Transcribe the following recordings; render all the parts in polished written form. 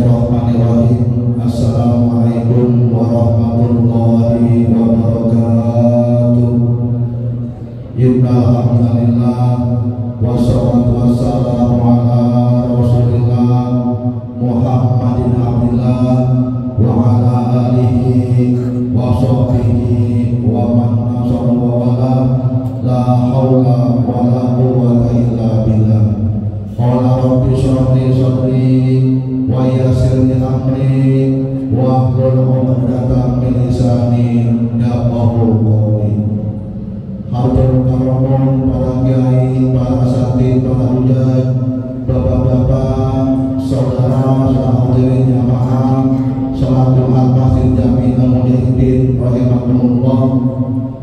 Bismillahirrahmanirrahim. Assalamualaikum warahmatullahi wabarakatuh. Innalhamdulillah wassalatu wassalamu ala Rasulillah Muhammadin abdillah wa ala alihi wa sahbihi wa man nasara wa wala la hawla wa la quwwata illa billah. Qala rabbi shrah li sadri wa yassir li amri wa hlul 'uqdatam min lisani yafqahu qawli. Hadirin karamun, para kiai, para asatidz, para hujjah, bapak-bapak, saudara, hadirin jamaah salat Jumat Masjid Jami'ul Mujahidin rahimakumullah.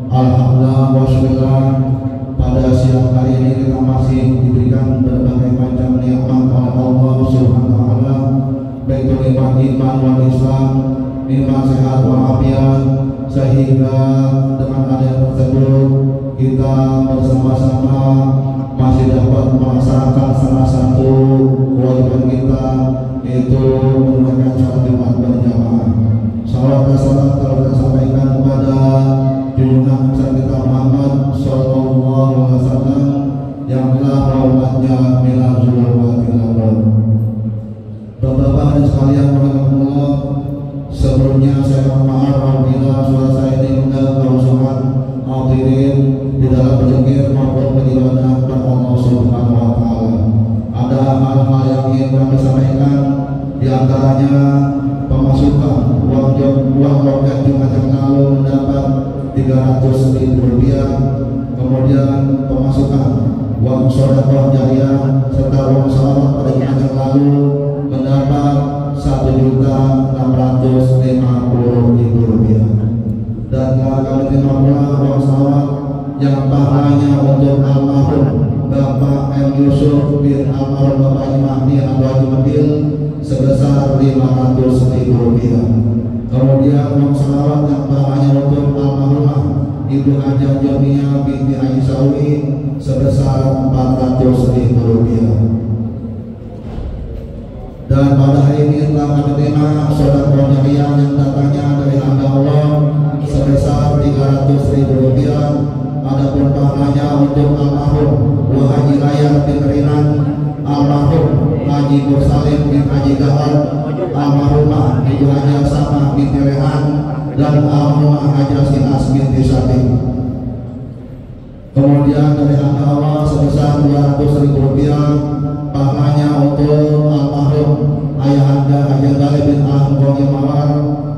Alhamdulillah wa syukur, pada siang hari ini kita masih diberikan berbagai macam nikmat oleh Allah Subhanahu wa taala, baik nikmat iman wal Islam, nikmat sehat wal afiat, sehingga dengan adanya tersebut kita bersama-sama masih dapat melaksanakan salah satu kewajiban kita, yaitu menunaikan salat Jumat berjamaah. Salawat dan salam telah kita sampaikan kepada junjungan besar kita Muhammad sallallahu alaihi wasallam yang telah merawatnya minal zulumatil nur. Bapak-bapak dan sekalian rahimakumullah, sebelumnya saya mohon maaf apabila suara saya ini mengganggu kehusuan hadirin di dalam berzikir maupun beribadah kepada Allah Subhanahu wa taala. Ada hal-hal yang ingin kami sampaikan, di antaranya pemasukan uang loket Jumat yang lalu mendapat 300.000 rupiah, kemudian pemasukan uang sedekah jariyah serta uang salawat pada Jumat yang lalu mendapat 1.650.000 rupiah. Dan kami terima pula uang salawat yang pahalanya untuk almarhum Bapak M. Yusuf bin almarhum Bapak Haji Mahdi atau Haji Medil sebesar 500.000 rupiah. Kemudian uang salawat yang pahalanya untuk almarhumah Ibu Hajah Jamiyah binti Haji Sawi sebesar 400.000 rupiah. Dan pada hari ini telah kami terima sedekah jariyah yang datangnya dari hamba Allah sebesar 300.000 rupiah. Adapun pahalanya untuk almarhum Bu Haji Raya bin Rinan, almarhum Haji Mursalim bin Haji Gahar, almarhumah Ibu Haji Sama binti Rehan, dan almarhumah Haji Sinas binti Sati. Kemudian dari hamba Allah sebesar 200.000 rupiah pahalanya untuk almarhum Ayahanda Haji Galib bin Al-Muqayyim Mawar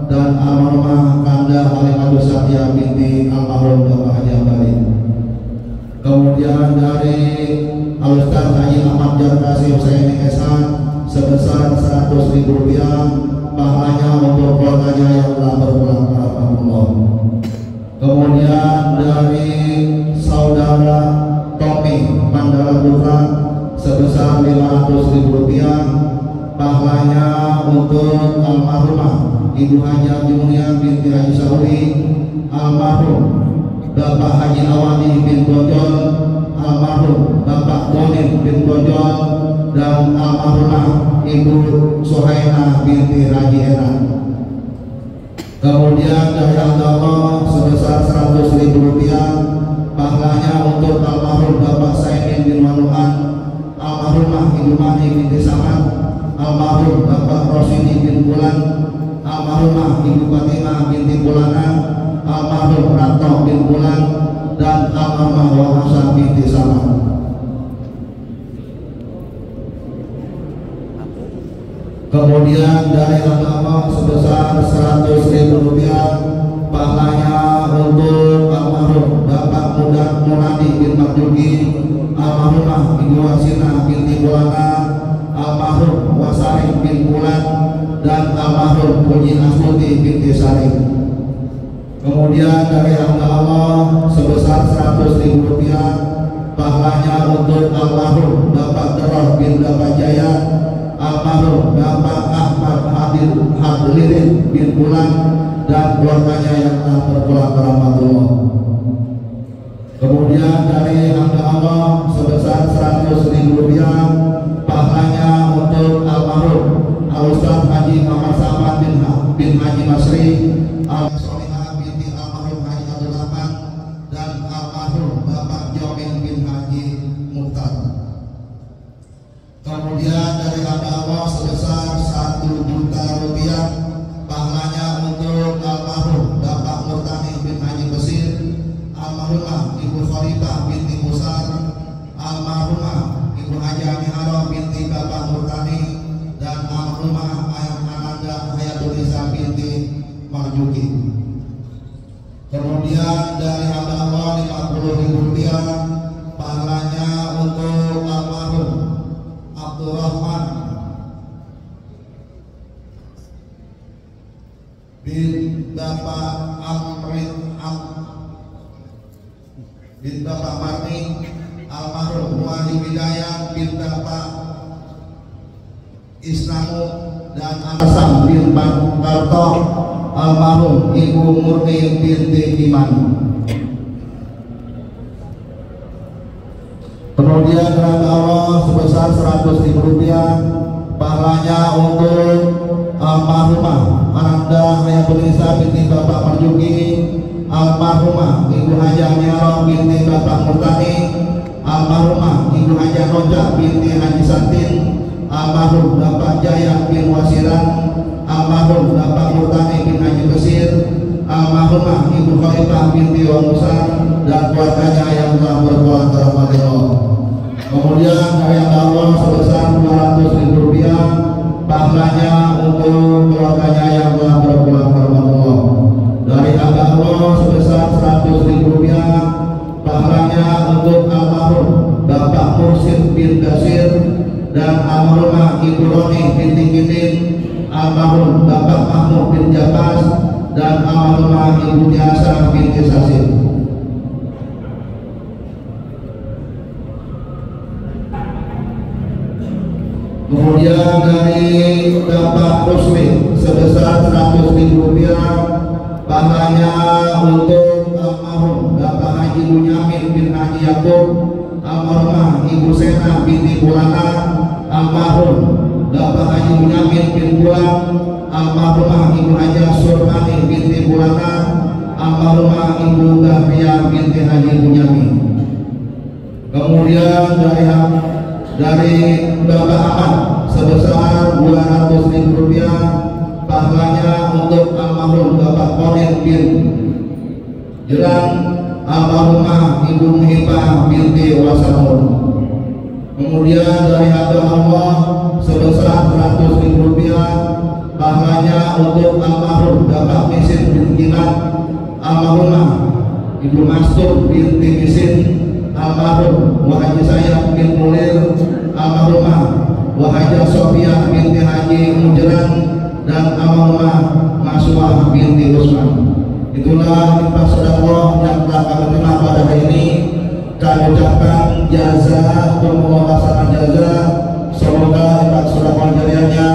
dan almarhumah Kanda Halimah Satya binti almarhum Bapak Haji Galib. Kemudian dari Al-Ustaz Haji Ahmad Jarkasi Husaini SH sebesar 100.000 rupiah pahalanya untuk keluarganya yang telah berpulang ke Allah. Kemudian dari saudara Tommy Mandala Putra sebesar 500.000 rupiah pahalanya untuk almarhumah Ibu Haji Munia binti Haji Sawi, almarhum Bapak Haji Awani bin Bojol, almarhum Bapak Bonin bin Bojol, dan almarhumah Ibu Suhaina binti Haji Enan. Kemudian dari Allah sebesar 100.000 rupiah pahalanya untuk almarhum Bapak Saimin bin Manuhan, almarhumah Ibu Mani binti Samad, almarhum Bapak Rosini bin Bulan, almarhumah Ibu Fatimah binti Bulana, almarhum Ratno bin Bulan, dan almarhumah Wahasa binti Samad. Kemudian dari Allah sebesar 100.000 rupiah pahalanya untuk almarhum Bapak Muda Munadi bin Marjuki, almarhumah Ibu Wasina binti Bulana, almarhum Wasarik bin Bulan, dan almarhum Puji Astuti binti Sarik. Kemudian dari Allah sebesar 100.000 rupiah pahalanya untuk almarhum Bapak Derah bin Bapak Jaya, almarhum Bapak Ahmad Hadlirin bin Bulan, dan keluarganya yang telah berpulang ke rahmatullah. Kemudian dari Allah sebesar 100.000 rupiah pahalanya untuk almarhum Al-Ustaz Haji Muhammad Samad bin Haji Masri, Al-Solihah binti almarhum Haji Abdul Rahman, dan almarhum Bapak Jomin bin Haji Mukhtar. Kemudian dari hamba Allah sebesar 1 juta rupiah pahalanya untuk almarhum Bapak Murtani bin Haji Besir, almarhumah Ibu Khalifah binti Musar, almarhumah Ibu Haji Amihara binti Bapak Murtani, dan almarhumah Ayah Ananda Hayatulisa binti Marjuki. Kemudian dari hamba Allah 50.000 rupiah pahalanya untuk almarhum Abdurrahman bin Bapak bin Bapak Marni, almarhum Wali Hidayah bin Bapak Islamu, dan Asam bin Karto, almarhum Ibu Murni binti Iman. Kemudian hamba Allah sebesar 100.000 rupiah pahalanya untuk almarhumah Ananda Hayatulisa binti Bapak Marjuki, almarhumah Ibu Haji Amihara binti Bapak Murtani, almarhumah Ibu Haji Roja binti Haji Satin, almarhum Bapak Jaya bin Wasiran, almarhum Bapak Murtani bin Haji Besir, almarhumah Ibu Khalifah binti Wamusa, dan keluarganya yang telah berpulang ke rahmat Allah. Kemudian dari Allah sebesar 200.000 rupiah pahalanya untuk keluarganya yang telah berpulang ke rahmat Allah. Dari hamba Allah sebesar 100.000 rupiah pahalanya untuk almarhum Bapak Mursid bin Basir, dan almarhumah Ibu Roni binti Kidin, almarhum Bapak Mahmud bin Jabas, dan almarhumah Ibu Tiasa binti Sasin. Kemudian dari Bapak Rusli sebesar 100.000 rupiah pahalanya untuk almarhum Bapak Haji Bunyamin bin Haji Yakub, almarhumah Ibu Sena binti Bulana, almarhum Bapak Haji Bunyamin bin Bulan, almarhumah Ibu Haja Surmani binti Bulana, almarhumah Ibu Bahriya binti Haji Bunyamin. Kemudian dari Bapak Ahmad sebesar 200.000 rupiah pahalanya untuk almarhum Bapak Korin bin Jeran, almarhumah Ibu Muhibah binti Wasanur. Kemudian dari hamba Allah sebesar 100.000 rupiah pahalanya untuk almarhum Bapak Misin bin Kinat, almarhumah Ibu Mastur binti Misin, almarhum Wahaji Sayap bin Mulir, almarhumah Wahaja Sofia binti Haji Mujeran, dan almarhumah Maswah binti Usman. Itulah infak sedekah yang telah kami terima pada hari ini. Kami ucapkan jaza untuk melaksanakan jaza. Semoga infak sedekah jariahnya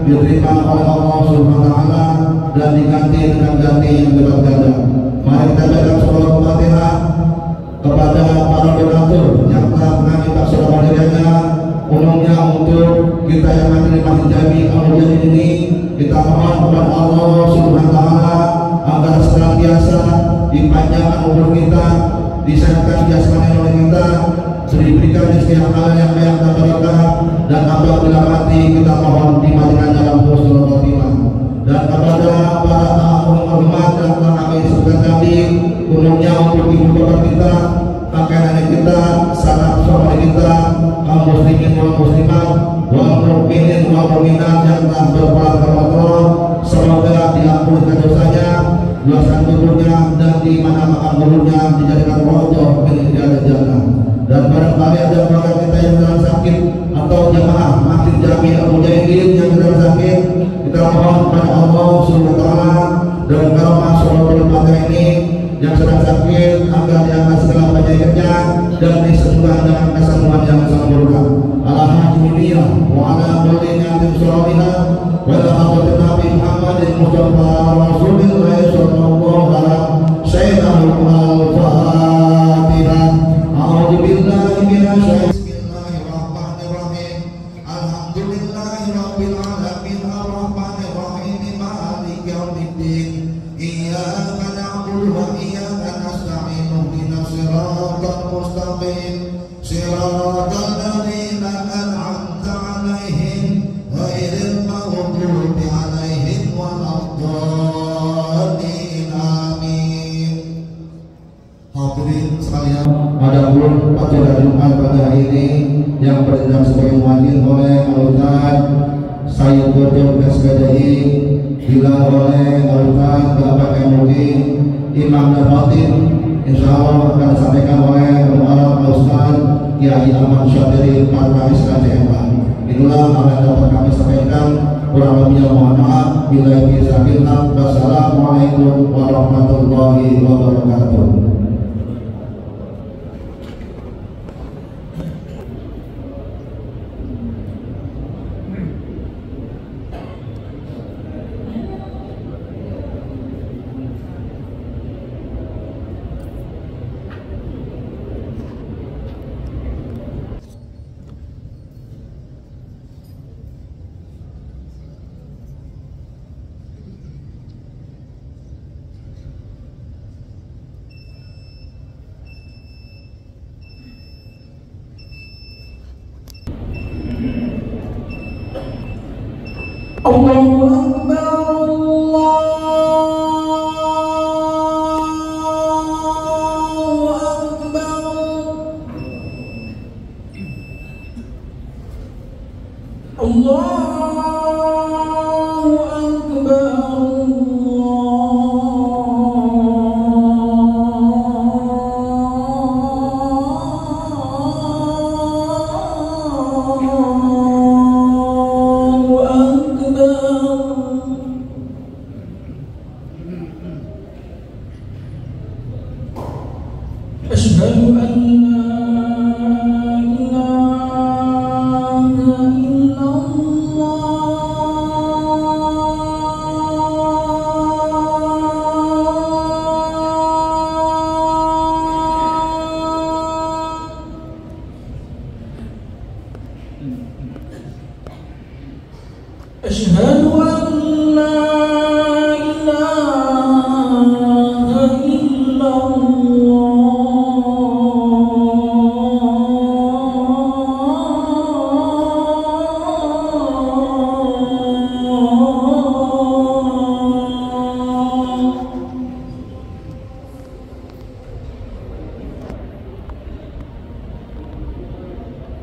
diterima oleh Allah Subhanahu wa taala dan diganti dengan ganti yang berlipat ganda. Mari kita baca surah Al-Fatihah kepada para donatur yang telah mengambil infak sedekah jariahnya, umumnya untuk kita yang ada di Masjid Jami Al-Mujahidin ini. Kita mohon kepada Allah Subhanahu wa taala agar senantiasa dipanjangkan umur kita, disehatkan jasmani oleh kita, diberikan rezeki halal yang baik dan berkah, dan apabila mati kita mohon dimatikan dalam husnul khotimah. Dan kepada para tamu hormat dan telah kami sebutkan tadi, umumnya untuk ibu bapak kita, kakek nenek kita, sanak saudara kita, kaum muslimin wal muslimat, wal mukminin wal mukminat yang telah berpulang ke Allah, semoga diampuni dosanya, luaskan kuburnya, dan di mana makam kuburnya dijadikan rodoh milik jannah. Dan barangkali ada keluarga kita yang sedang sakit atau jemaah Masjid Jami Al-Mujahidin yang sedang sakit, kita mohon kepada Allah Subhanahu wa taala dan karomah Suratul Fatihah ini yang sedang sakit agar diangkat segala penyakitnya dan disembuhkan dengan kesembuhan yang sempurna. Alhamdulillah wa ala kulli ni'matin sholihah wa ala hadratin Nabi Muhammadin Mustafa Rasulillah sallallahu alaihi wasallam. Al-Fatihah. A'udzu billahi minasy Bismillahirrahmanirrahim. Alhamdulillahirabbil alamin. mustaqim siratal ladzina an'amta 'alaihim ghairil maghdubi 'alaihim waladdallin. Amin. Hadirin sekalian, adapun pada Jumat pada hari ini yang bertindak sebagai muadzin oleh Al-Ustaz Sayyid Dr. SPDI, digelar oleh Al-Ustaz Bapak MUI Imam dan Khatib, insya Allah akan disampaikan oleh Al-Ustaz Kiai Ahmad Syadiri Parwanis KCMA. Inilah apa yang dapat kami sampaikan, kurang lebihnya mohon maaf. Bila bismillah, wassalamualaikum warahmatullahi wabarakatuh. Allahu Akbar, Allahu Akbar. Asyhadu an la ilaha illallah. Asyhadu an la ilaha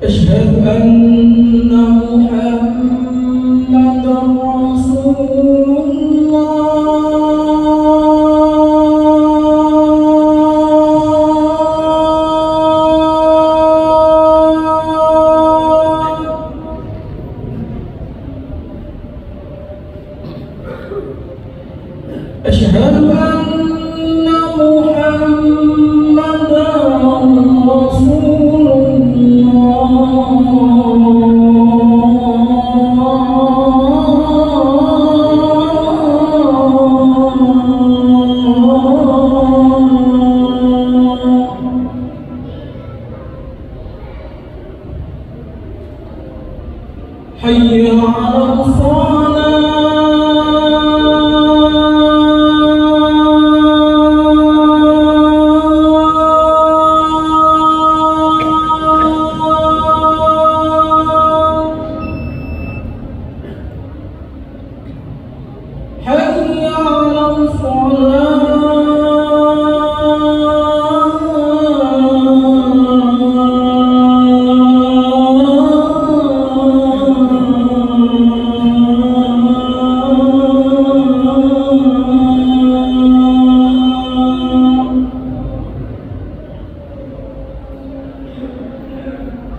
Asyhadu anna Muhammadar Rasulullah. Asyhadu anna Muhammadar Hayya 'alal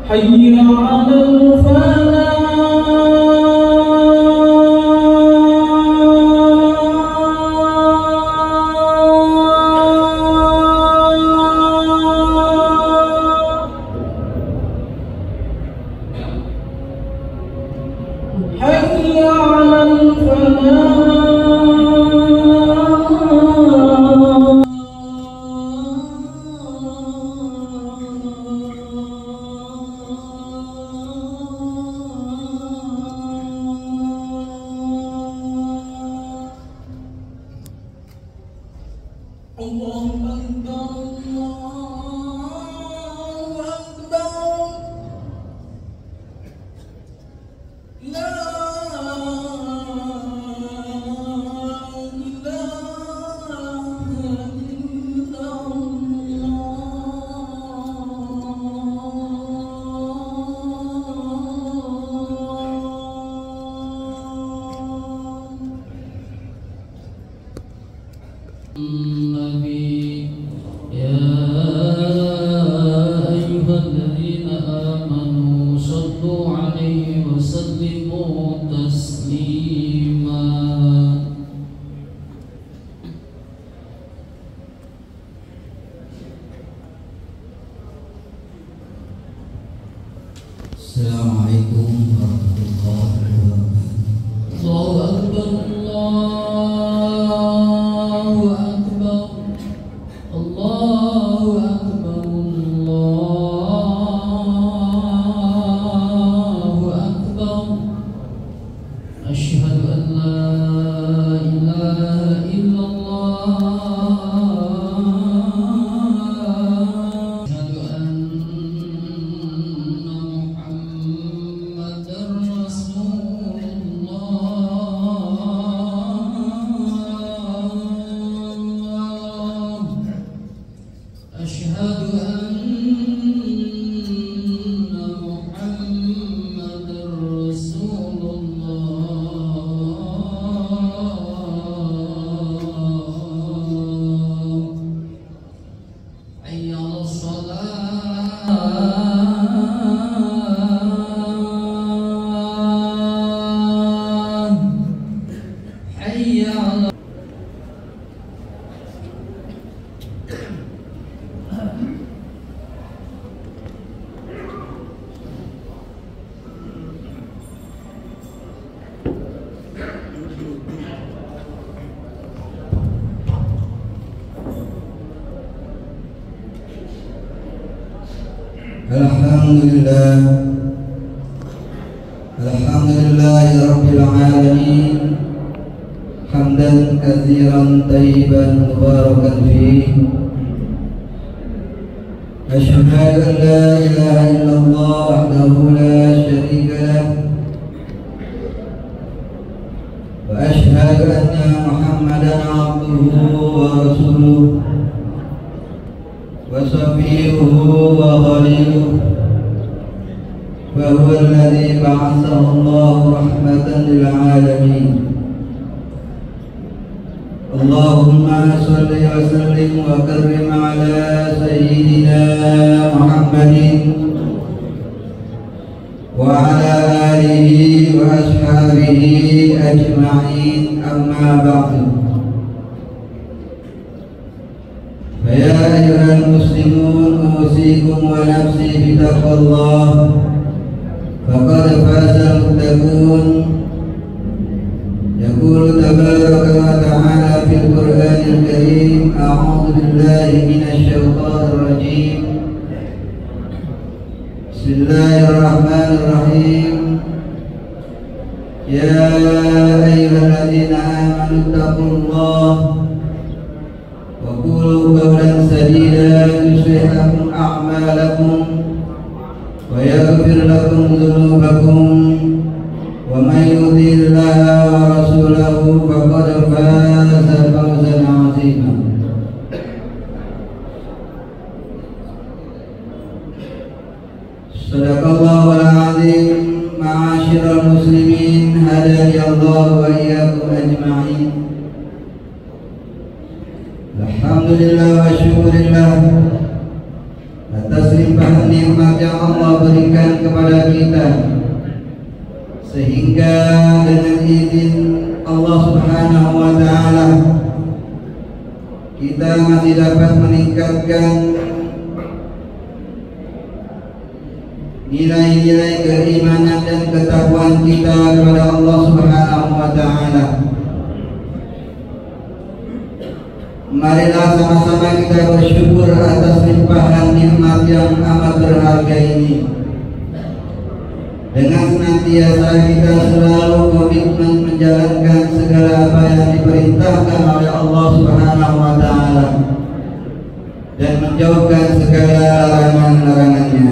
حي على الفلاح. حي على الفلاح. Allahu Akbar, Allahu النبي يا أيها الذين آمنوا صلوا عليه وسلموا تسليما. Assalamualaikum warahmatullahi wabarakatuh. Allahu Akbar, Allahu Akbar, Allahu Akbar, Allahu Akbar. Asyhadu an la ilaha illallah. Alhamdulillah, alhamdulillahi rabbil alamin, hamdan katsiran tayyiban mubarakan fihi. Asyhadu an la ilaha illallah wahdahu la syarika lah, wa asyhadu anna Muhammadan abduhu wa rasuluh wa safiyuhu wa khaliluhu, wa huwa alladhi ba'athahu Allahu rahmatan lil alamin. Allahumma salli wa sallim wa karrim ala sayyidina Muhammadin wa ala alihi wa ashabihi ajma'in, amma ba'du. Ya ayyuhal muslimun, usikum wa nafsi bitaqwallah, faqad fazal muttaqun. Yaqulu tabaraka wa ta'ala fil Qur'anil Karim, a'udzu billahi minasy syaithanir rajim. Bismillahirrahmanirrahim. Ya ayyuhalladzina amanu taqullaha وقولوا قولا سديدا يصلح لكم أعمالكم ويغفر لكم ذنوبكم ومن يطع الله ورسوله فقد فاز فوزا عظيما. Sadaqallahul azim. Ma'asyiral muslimin, hadani Allah wa iyyakum ajma'in. Alhamdulillah wa syukurillah atas limpahan nikmat yang Allah berikan kepada kita, sehingga dengan izin Allah Subhanahu wa ta'ala kita masih dapat meningkatkan nilai-nilai keimanan dan ketakwaan kita kepada Allah Subhanahu wa ta'ala. Marilah sama-sama kita bersyukur atas limpahan nikmat yang amat berharga ini, dengan senantiasa kita selalu komitmen menjalankan segala apa yang diperintahkan oleh Allah Subhanahu wa ta'ala dan menjauhkan segala larangan-larangannya.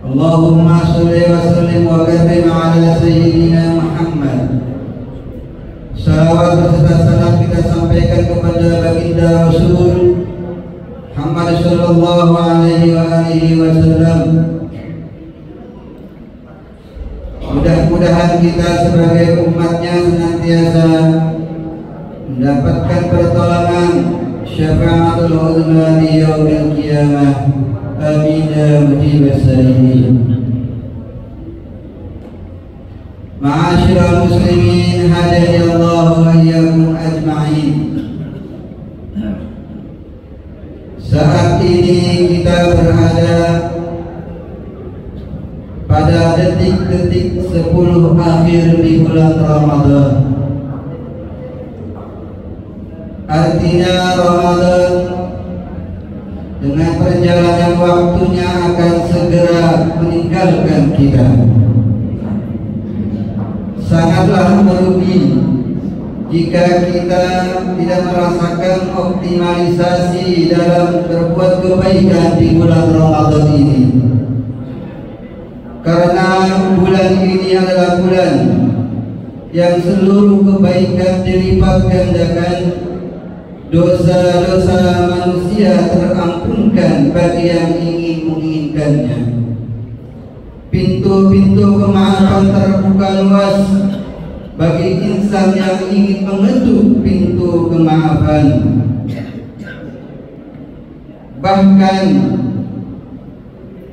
Allahumma sholli wa sallim wa barik ala sayyidina Muhammad. Salawat beserta salam kita sampaikan kepada baginda Rasul Muhammad sallallahu alaihi wa alihi wasallam, Mudah-mudahan kita sebagai umatnya senantiasa mendapatkan pertolongan syafaatul uzma di yaumil qiyamah. Amin ya mujibas salihin. Ma'asyiral muslimin hadayallahu wa iyyakum ajma'in. Saat ini kita berada pada detik-detik 10 akhir di bulan Ramadan. Artinya Ramadan dengan perjalanan waktunya akan segera meninggalkan kita. Sangatlah merugi jika kita tidak merasakan optimalisasi dalam berbuat kebaikan di bulan Ramadan ini. Karena bulan ini adalah bulan yang seluruh kebaikan dilipat gandakan, dosa-dosa manusia terampunkan bagi yang ingin menginginkannya. Pintu-pintu kemaafan terbuka luas bagi insan yang ingin mengetuk pintu kemaafan. Bahkan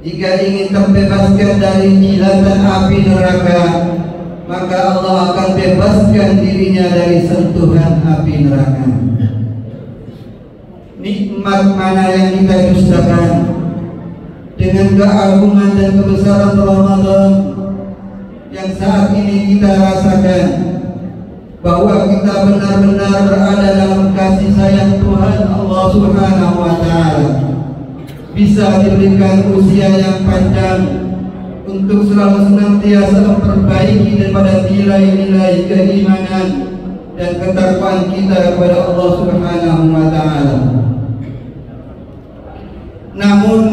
jika ingin terbebaskan dari jilatan api neraka, maka Allah akan bebaskan dirinya dari sentuhan api neraka. Nikmat mana yang kita dustakan dengan keagungan dan kebesaran Ramadan yang saat ini kita rasakan, bahwa kita benar-benar berada dalam kasih sayang Tuhan Allah Subhanahu wa Ta'ala, bisa diberikan usia yang panjang untuk selalu senantiasa memperbaiki daripada nilai-nilai keimanan dan ketakwaan kita kepada Allah Subhanahu wa Ta'ala. Namun,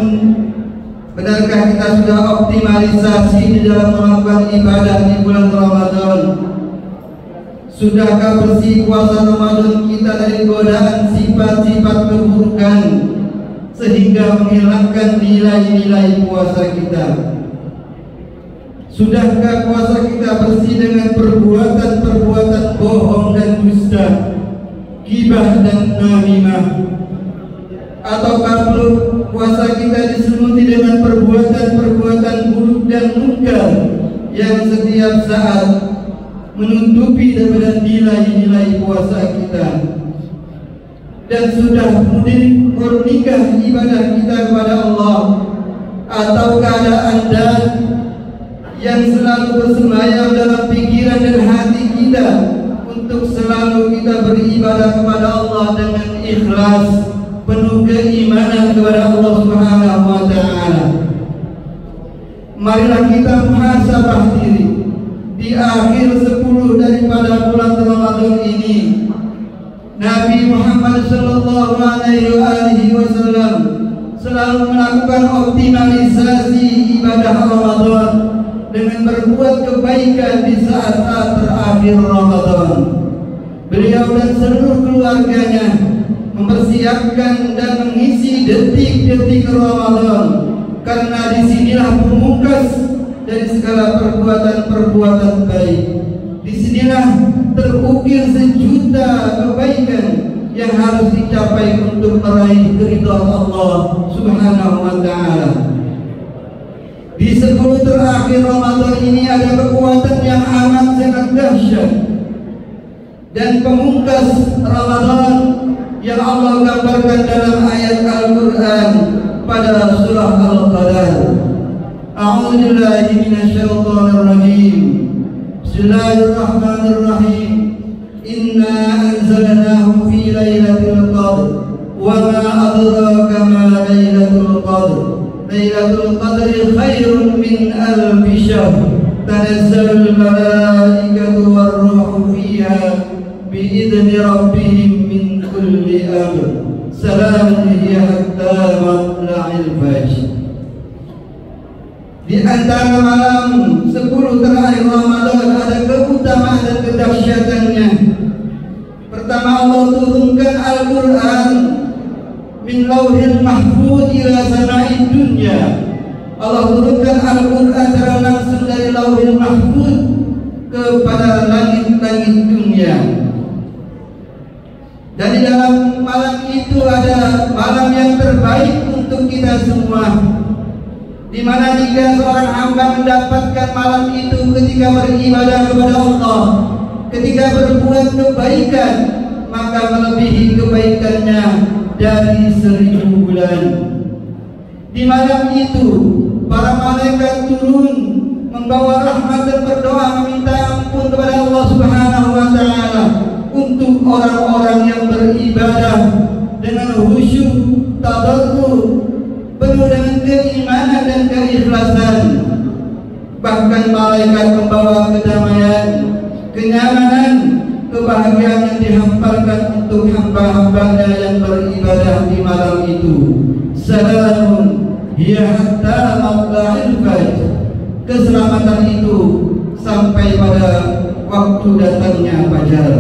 benarkah kita sudah optimalisasi di dalam melakukan ibadah di bulan Ramadan? Sudahkah bersih puasa Ramadan kita dari godaan sifat-sifat keburukan sehingga menghilangkan nilai-nilai puasa kita? Sudahkah puasa kita bersih dengan perbuatan-perbuatan bohong dan dusta, ghibah dan namimah? Ataukah perlu puasa kita diselimuti dengan perbuatan-perbuatan buruk dan munkar yang setiap saat menutupi daripada nilai-nilai puasa kita? Dan sudah murnikah ibadah kita kepada Allah? Ataukah ada Anda yang selalu bersemayam dalam pikiran dan hati kita untuk selalu kita beribadah kepada Allah dengan ikhlas, penuh keimanan kepada Allah Subhanahu wa Ta'ala? Marilah kita muhasabah diri di akhir 10 daripada bulan Ramadan ini. Nabi Muhammad sallallahu alaihi wasallam selalu melakukan optimalisasi ibadah Ramadan dengan berbuat kebaikan di saat-saat terakhir Ramadan. Beliau dan seluruh keluarganya mempersiapkan dan mengisi detik-detik Ramadan, karena disinilah pemungkas dari segala perbuatan-perbuatan baik. Disinilah terukir sejuta kebaikan yang harus dicapai untuk meraih keridhaan Allah Subhanahu wa Ta'ala. Di 10 terakhir Ramadan ini ada kekuatan yang amat sangat dahsyat, dan pemungkas Ramadan yang Allah gambarkan dalam ayat Al-Quran pada surah Al-Qadar. A'udzu billahi minasyaitonir rajim. Bismillahirrahmanirrahim. Inna anzalnahu fi lailatul qadr wa ma adraka ma lailatul qadr. Lailatul qadri khairun min alfi syahr. Tanazzalul malaikatu war-ruhu fiha biidzni rabbihim min kulli amr. Salamun hiya hatta matla'il fajr. Di antara malam 10 terakhir Ramadan ada keutamaan dan kedahsyatannya. Pertama, Allah turunkan Al-Quran min lauhil mahfuz ila sama'id dunya. Allah turunkan Al-Quran secara langsung dari lauhil mahfuz tersebut kepada langit-langit dunia. Dan di dalam malam itu ada malam yang terbaik untuk kita semua, di mana jika seorang hamba mendapatkan malam itu ketika beribadah kepada Allah, ketika berbuat kebaikan, maka melebihi kebaikannya dari 1000 bulan. Di malam itu para malaikat turun membawa rahmat dan berdoa meminta ampun kepada Allah Subhanahu wa taala untuk orang-orang yang beribadah dengan khusyuk, tadarrur, penuh dengan keimanan dan keikhlasan. Bahkan malaikat membawa kedamaian, kenyamanan, kebahagiaan yang dihamparkan untuk hamba-hambanya yang beribadah di malam itu. Salamun hiya hatta matla'il fajr. Keselamatan itu sampai pada waktu datangnya fajar.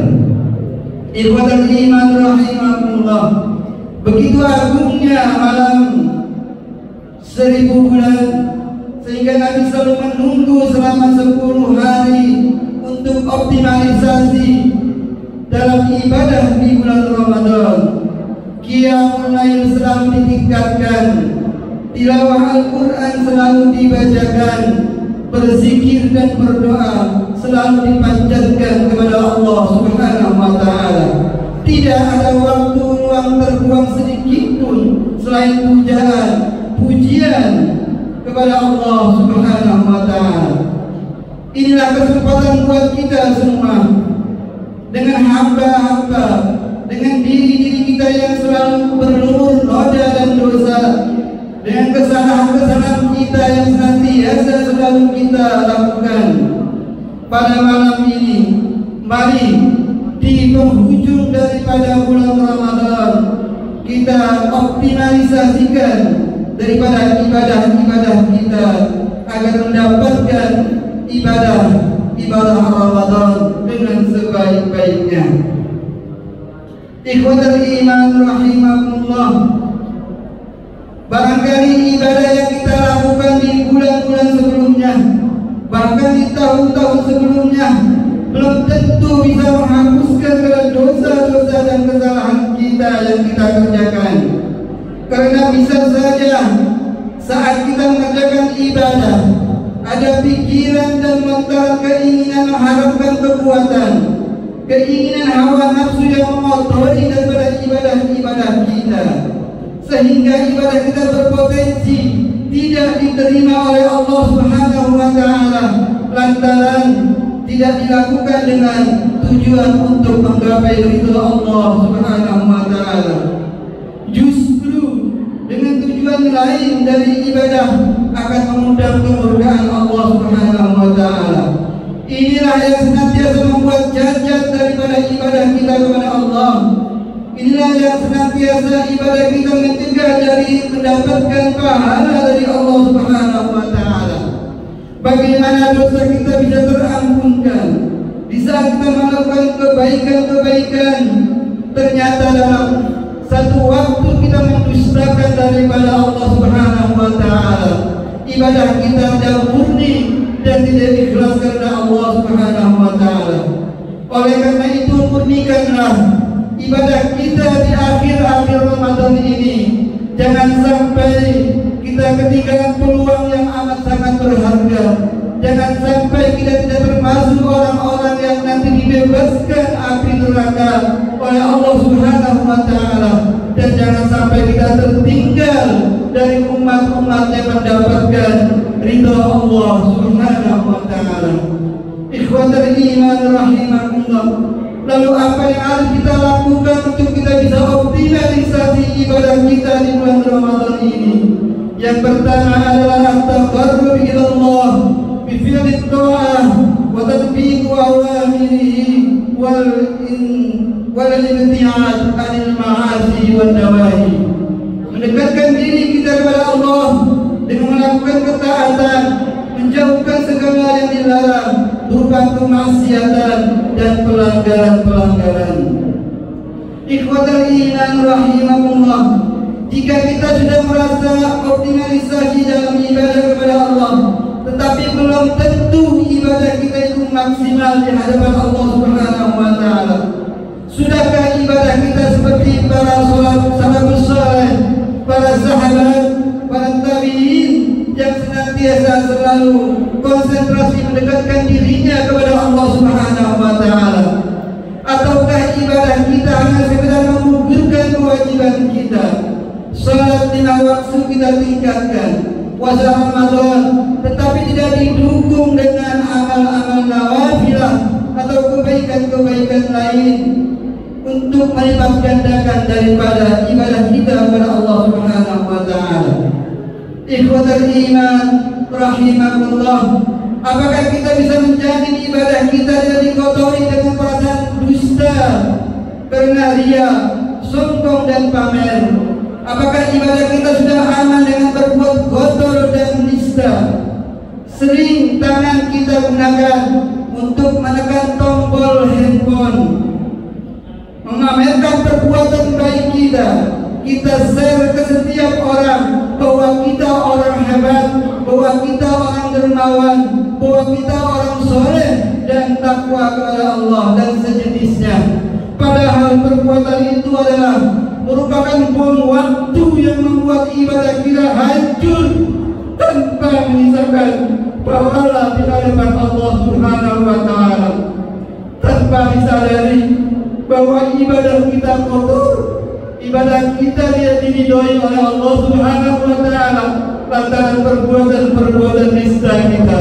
Ikhwatul iman rahimakumullah, begitu agungnya malam 1000 bulan, sehingga Nabi selalu menunggu selama 10 hari untuk optimalisasi dalam ibadah di bulan Ramadan. Qiyamul Lail selalu ditingkatkan, tilawah Al-Quran selalu dibacakan, berzikir dan berdoa selalu dipanjatkan kepada Allah Subhanahu wa taala. Tidak ada waktu luang terbuang sedikit pun selain pujian kepada Allah Subhanahu wa taala. Inilah kesempatan buat kita semua, dengan hamba-hamba, dengan diri-diri kita yang selalu berlumur noda dan dosa, dengan kesalahan-kesalahan kita yang senantiasa selalu kita lakukan. Pada malam ini, mari di penghujung daripada bulan Ramadan, kita optimalisasikan daripada ibadah-ibadah kita agar mendapatkan ibadah Ramadan dengan sebaik-baiknya. Ikhwatul iman rahimakumullah, barangkali ibadah yang kita lakukan di bulan-bulan sebelumnya, bahkan di tahun-tahun sebelumnya, belum tentu bisa menghapuskan dosa-dosa dan kesalahan kita yang kita kerjakan. Karena bisa saja saat kita mengerjakan ibadah, ada pikiran dan lontaran keinginan mengharapkan kekuatan, keinginan hawa nafsu yang mengotori daripada ibadah-ibadah kita, sehingga ibadah kita berpotensi tidak diterima oleh Allah Subhanahu wa taala lantaran tidak dilakukan dengan tujuan untuk menggapai ridha Allah Subhanahu wa taala. Justru dengan tujuan lain dari ibadah akan mengundang kemurkaan Allah Subhanahu wa taala. Inilah yang senantiasa membuat cacat daripada ibadah kita kepada Allah. Inilah yang senantiasa ibadah kita mencegah dari mendapatkan pahala dari Allah Subhanahu wa taala. Bagaimana dosa kita bisa terampunkan di saat kita melakukan kebaikan-kebaikan, ternyata dalam satu waktu kita mendustakan daripada Allah Subhanahu wa taala. Ibadah kita tidak murni dan tidak ikhlas karena Allah Subhanahu wa taala. Oleh karena itu, murnikanlah ibadah kita di akhir-akhir Ramadan ini. Jangan sampai kita ketinggalan peluang yang amat sangat berharga. Jangan sampai kita tidak termasuk orang-orang yang nanti dibebaskan api neraka oleh Allah Subhanahu wa taala. Dan jangan sampai kita tertinggal dari umat-umat yang mendapatkan ridha Allah Subhanahu wa taala. Ikhwatul iman rahimakumullah, lalu apa yang harus kita lakukan untuk kita bisa optimalisasi ibadah kita di bulan Ramadan ini? Yang pertama adalah at-taqarrub ila Allah bi fi'li ta'ah wa tatbiq awamirihi wal ibti'ad 'anil ma'asi wan nawahi. Mendekatkan diri kita kepada Allah dengan melakukan ketaatan, menjauhkan segala yang dilarang berupa kemaksiatan dan pelanggaran-pelanggaran. Ikhwatul iman rahimakumullah, jika kita sudah merasa optimalisasi dalam ibadah kepada Allah, tetapi belum tentu ibadah kita itu maksimal di hadapan Allah Subhanahu wa taala. Sudahkah ibadah kita seperti para salafus saleh, para sahabat, para tabi'in yang senantiasa selalu konsentrasi mendekatkan dirinya kepada Allah Subhanahu wa taala? Ataukah ibadah kita hanya sekedar menggugurkan kewajiban kita? Salat 5 waktu kita tingkatkan, puasa Ramadan, tetapi tidak didukung dengan amal-amal nawafilah atau kebaikan-kebaikan lain untuk melipat gandakan daripada ibadah kita kepada Allah Subhanahu wa taala. Ikhwatul iman rahimakumullah, apakah kita bisa menjamin ibadah kita dari kotori dengan perasaan dusta karena ria, sombong dan pamer? Apakah ibadah kita sudah aman dengan berbuat kotor dan nista? Sering tangan kita gunakan untuk menekan tombol handphone, memamerkan perbuatan baik kita. Kita share ke setiap orang bahwa kita orang hebat, bahwa kita orang dermawan, bahwa kita orang soleh dan takwa kepada Allah dan sejenisnya. Padahal perbuatan itu adalah merupakan bom waktu yang membuat ibadah kita hancur tanpa menyisakan pahala di hadapan Allah Subhanahu wa taala. Tanpa disadari bahwa ibadah kita kotor, ibadah kita dia diridhoi oleh Allah Subhanahu wa taala lantaran perbuatan-perbuatan nista kita.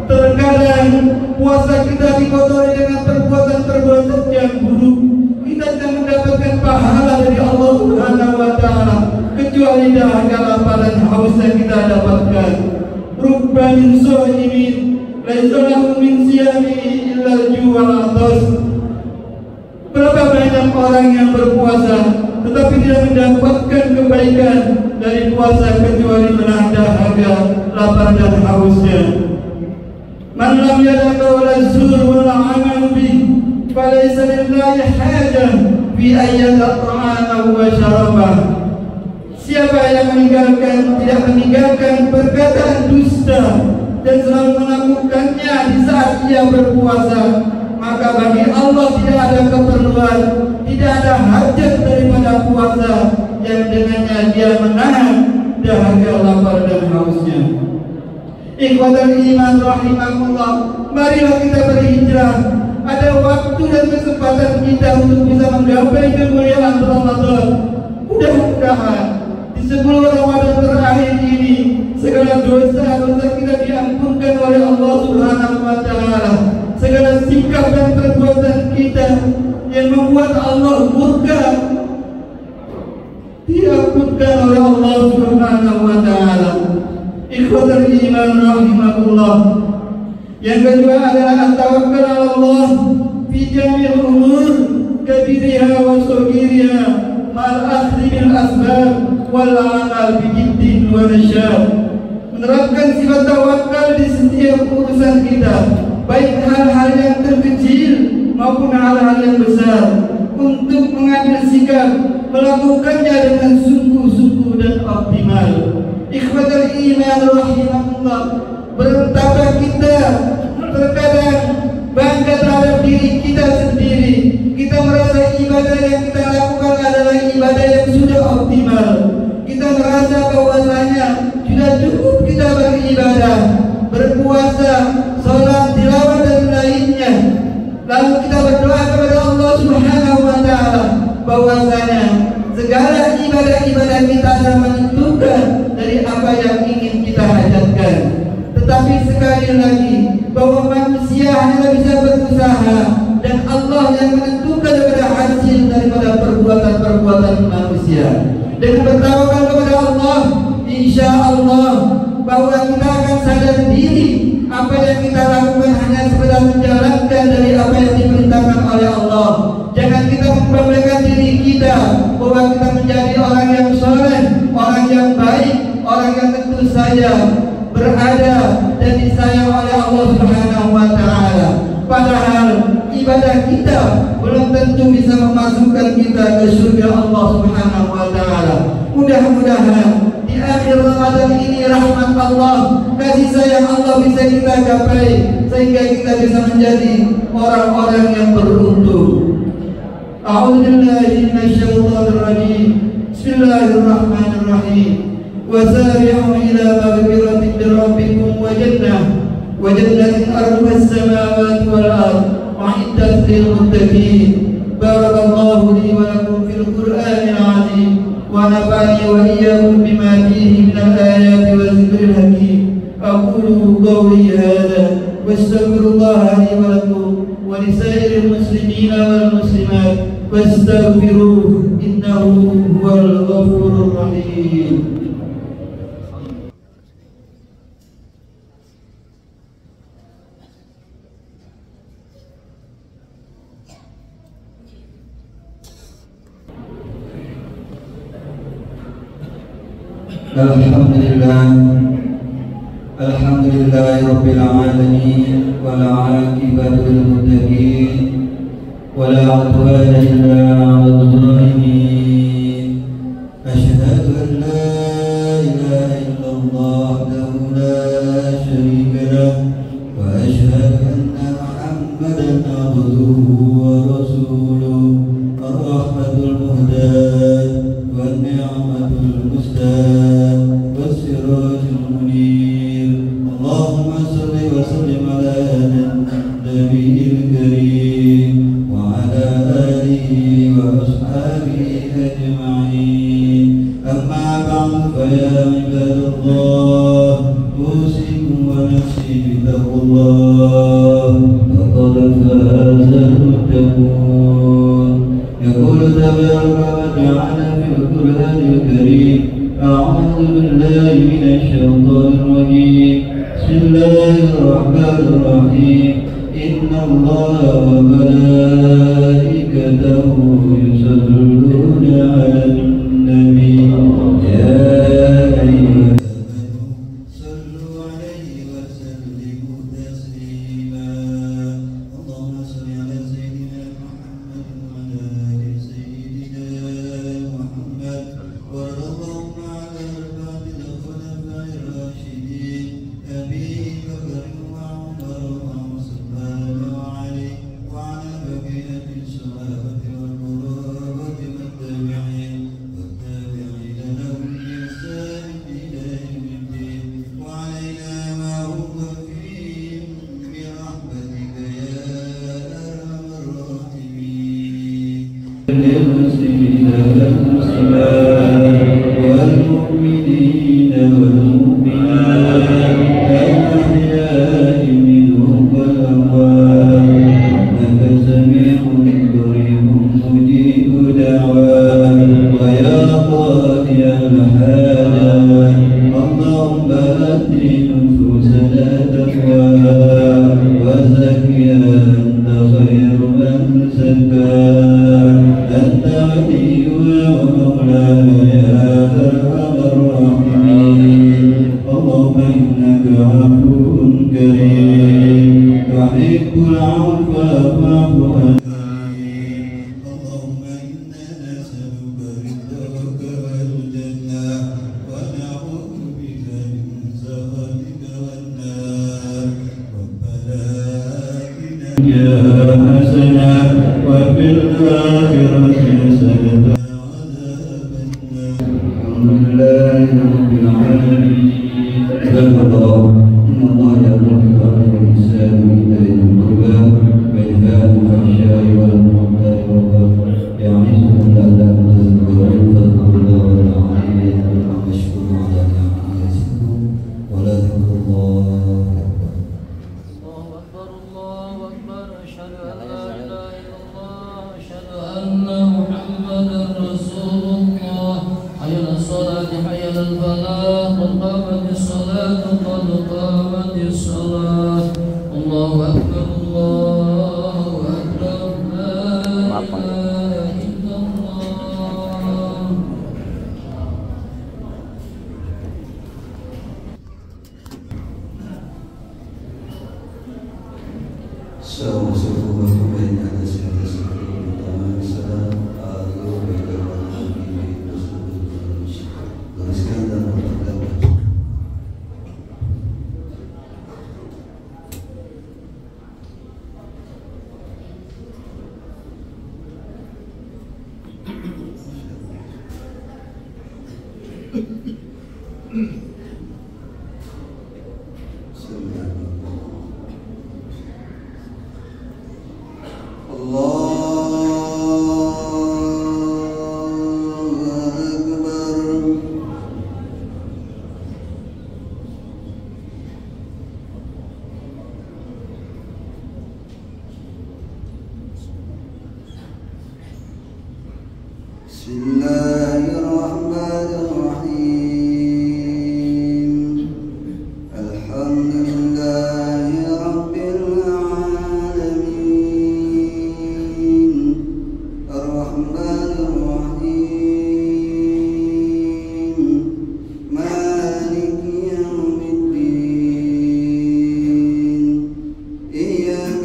Terkadang puasa kita dikotori dengan perbuatan-perbuatan yang buruk. Kita tidak mendapatkan pahala dari Allah Subhanahu wa taala kecuali dahaga lapar dan haus yang kita dapatkan. Rubba min sha'imin laisa lahu min siyamihi illa al-ju' wal 'atas. Berapa banyak orang yang berpuasa tetapi tidak mendapatkan kebaikan dari puasa kecuali menahan dahaga, lapar dan hausnya. Man lam yada qawla zur wal 'amal bih falaysa lillahi hajah fi ayyata ta'amahu wa syarabah. Siapa yang tidak meninggalkan perkataan dusta dan selalu melakukannya di saat ia berpuasa, maka bagi Allah tidak ada keperluan, tidak ada hajat daripada puasa yang dengannya dia menahan dahaga, lapar dan hausnya. Ikhwatul iman rahimakumullah, marilah kita berhijrah. Ada waktu dan kesempatan kita untuk bisa menggapai kemuliaan Ramadan. Mudah-mudahan di 10 Ramadan terakhir ini segala dosa-dosa kita diampunkan oleh Allah Subhanahu wa taala. Segala sikap dan perbuatan kita yang membuat Allah murka diampunkan oleh Allah Subhanahu wa taala. Ikhwatul iman rahimakumullah. Yang kedua adalah at-tawakkul 'ala Allah fi jami'il umur kabiriha wa saghiriha ma'al akhdhi bil asbab wal 'amal bi jiddin wa nasyad. Menerapkan sifat tawakal di setiap urusan kita, baik hal-hal yang terkecil maupun hal-hal yang besar, untuk mengambil sikap melakukannya dengan sungguh-sungguh dan optimal. Ikhwatul iman rahimakumullah, betapa kita terkadang bangga terhadap diri kita sendiri. Kita merasa ibadah yang kita lakukan adalah ibadah yang sudah optimal. Kita merasa bahwasanya sudah cukup kita beribadah, berpuasa, sholat, tilawah dan lainnya. Lalu kita berdoa kepada Allah Subhanahu wa taala bahwasanya segala ibadah-ibadah kita adalah menentukan dari apa yang ingin kita hajatkan. Tetapi sekali lagi bahwa manusia hanya bisa berusaha dan Allah yang menentukan daripada hasil daripada perbuatan-perbuatan manusia. Dengan bertawakal kepada Allah, insya Allah bahwa kita akan sadar diri apa yang kita lakukan hanya sekedar menjalankan dari apa yang diperintahkan oleh Allah. Jangan kita membanggakan diri kita bahwa kita menjadi orang yang soleh, orang yang baik, orang yang tentu saja berada dan disayang oleh Allah Subhanahu wa taala. Padahal ibadah kita belum tentu bisa memasukkan kita ke surga Allah Subhanahu wa taala. Mudah-mudahan di akhir akhir Ramadan ini rahmat Allah, kasih sayang Allah bisa kita capai, sehingga kita bisa menjadi orang-orang yang beruntung. A'udzubillahi minasyaitonir rajim. Bismillahirrahmanirrahim. Wasari'u ila maghfiratin min rabbikum wa jannatin arduha as-samawati wal ardh u'iddat lil muttaqin. Barakallahu li wa lakum fil Qur'anil 'azim wa nafa'ani wa iyyakum bima fihi min al-ayati wa dhikril hakim. Aqulu qawli hadha wa astaghfirullaha li wa lakum wa li sa'iril muslimina wal muslimat wastaghfiruhu innahu huwal ghafurur rahim. Alhamdulillahi rabbil alamin wal 'aqibatu lil muttaqin wala 'udwana illa 'alal zalimin. Asyhadu an la ilaha illallah wahdahu la syarika lahu wa asyhadu anna Muhammadan 'abduhu wa rasuluhu ar-rahmatul muhdad wan ni'matul mustad was-sirajul munir. Allahumma salli wa sallim ala nabiyil karim wa ala alihi wa ashabihi ajma'in. Amma ba'du fa ya ibadallah, usikum wa nafsi bitaqwallah, faqad fazal muttaqun. Yaqulu tabaraka wa ta'ala fil Qur'anil karim. أعوذ بالله من الشيطان الرجيم. بسم الله الرحمن الرحيم. إن الله وملائكته يصلون على النبي يا أيها الذين صلوا عليه وسلموا تسليما. اللهم صل على سيدنا محمد وعلى آل سيدنا محمد وارض اللهم على الباقين الخلفاء الراشدين أبي بكر وعمر وعثمان وعلي وعلى بقية الصحابة والقرابة والتابعين لهم بإحسان إلى يوم الدين وعلينا معهم وفيهم برحمتك يا أرحم الراحمين. للمسلمين والمسلمات والمؤمنين والمؤمنات الأحياء منهم والأموات إنك سميع قريب مجيب دعوات ويا قاضي الحاجات. اللهم آت نفوسنا تقواها وزكها أنت خير من زكاها أنت وليها ومولاها يا أرحم الراحمين. اللهم إنك عفو كريم تحب العفو فاعف عني. اللهم إنا نسألك رضاك والجنة ونعوذ بك من سخطك والنار. ربنا آتنا يا حسنة وفي الآخرة حسنة وعذاب النار. الحمد لله رب العالمين. صدق الله. إن الله يأمر بالعدل والإحسان وإيتاء ذي القربى وينهى عن الفحشاء والمنكر والبغي يعظكم لعلكم تذكرون. فاذكروا الله العظيم واشكروا على نعمه يزدكم ولذكر الله أكبر. الله أكبر الله أكبر. أشهد أن لا إله إلا الله أشهد أن محمدا رسول الله. حي على الصلاة حي على الفلاح قد قامت الصلاة قد قامت الصلاة. الله أكبر الله أكبر. لا إله إلا الله. سووا صفوفكم بين أنساب الصفوف وتمام السلام. آلوا بك والنبي بسم الله.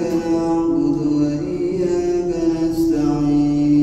نعبد وإياك نستعين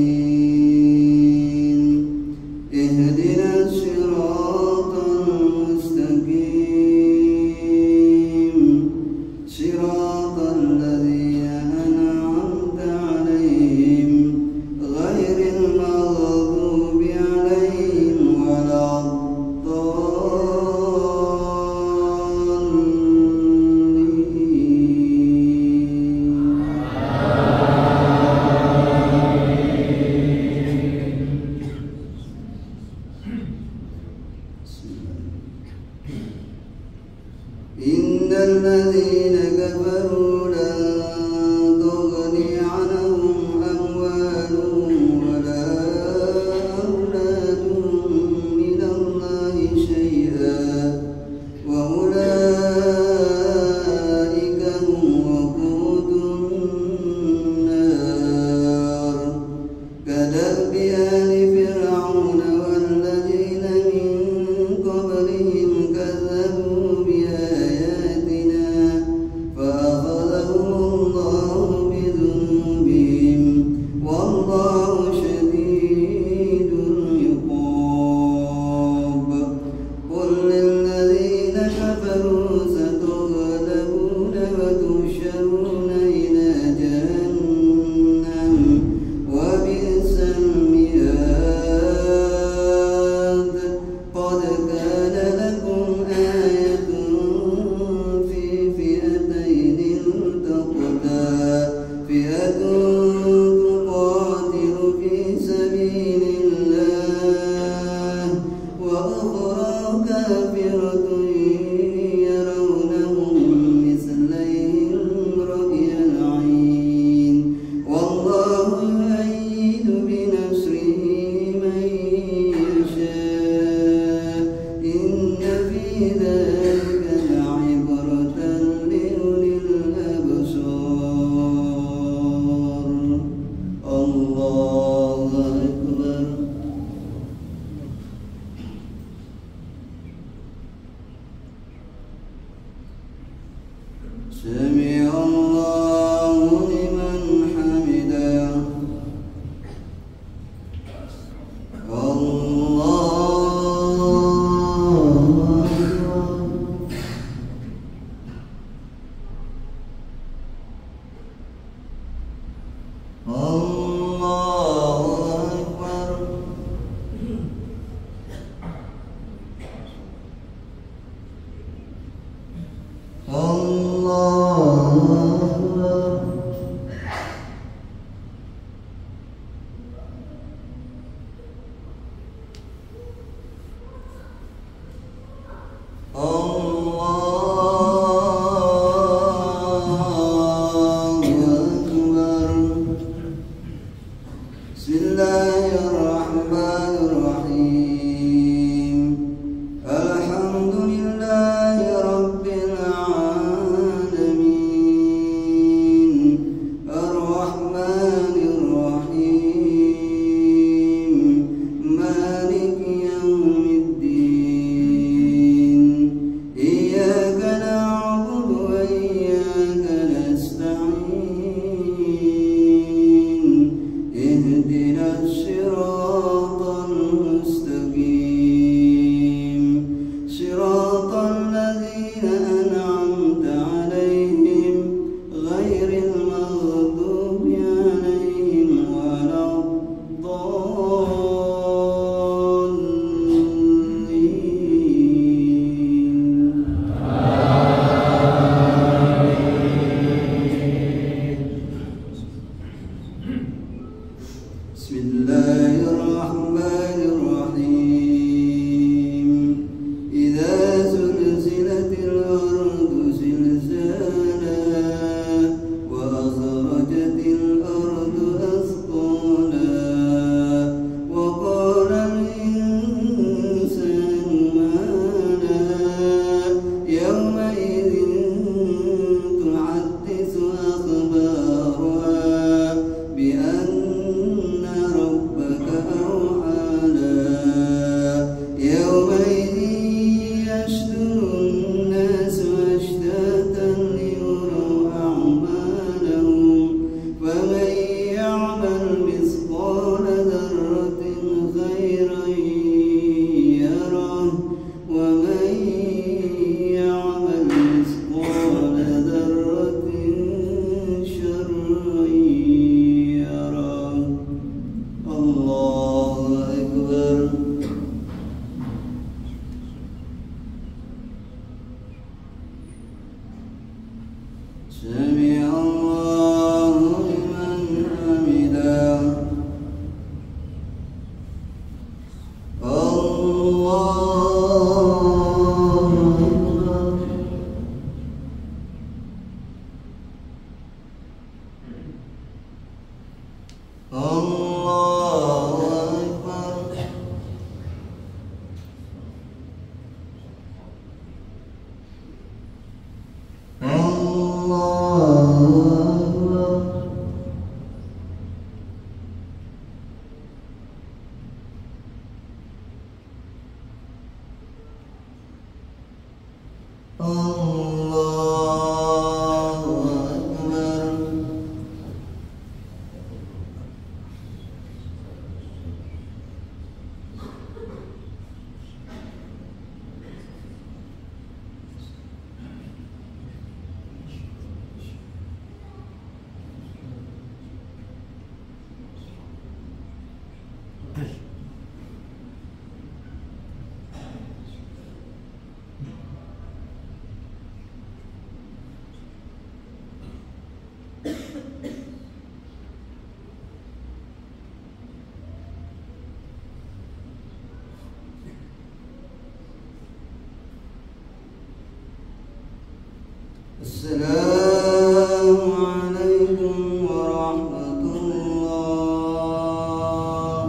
Assalamualaikum warahmatullah.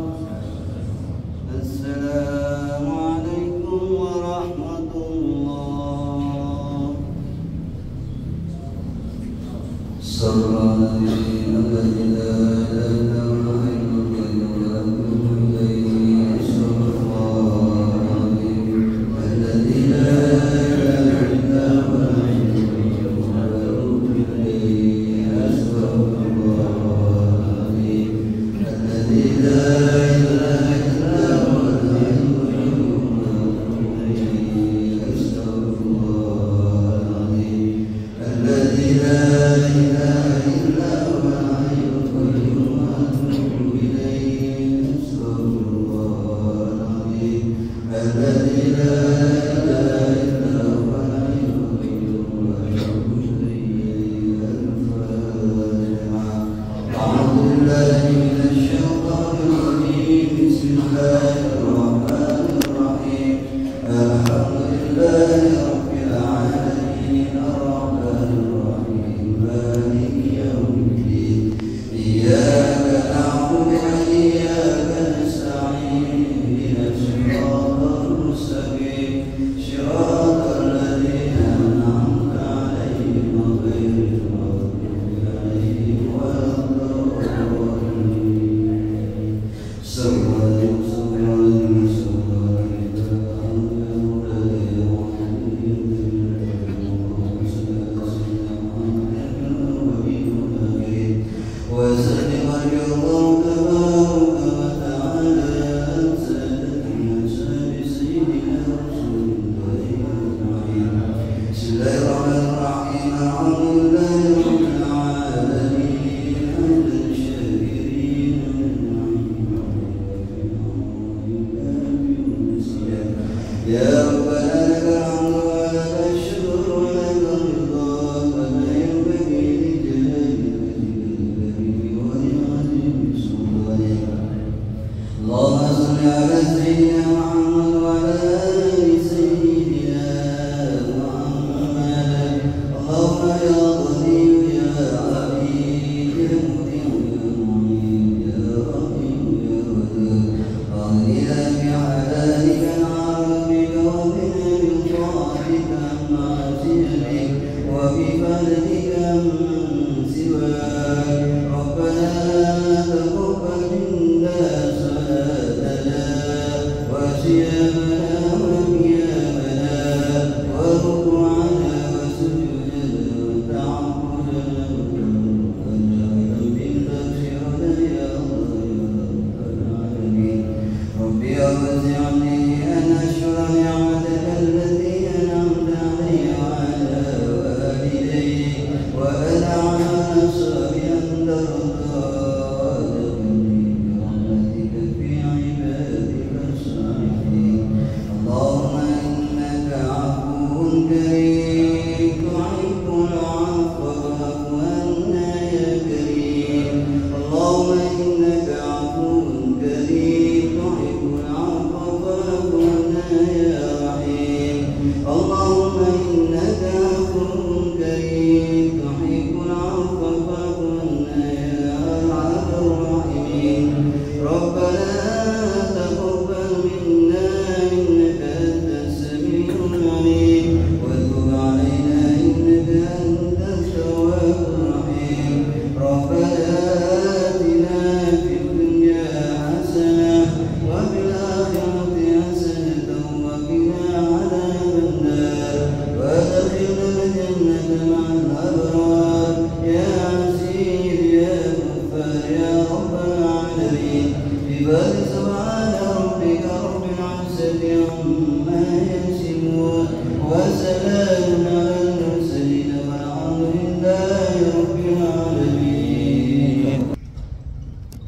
Assalamualaikum warahmatullah. Amin.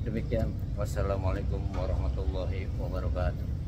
Demikian, wassalamualaikum warahmatullahi wabarakatuh.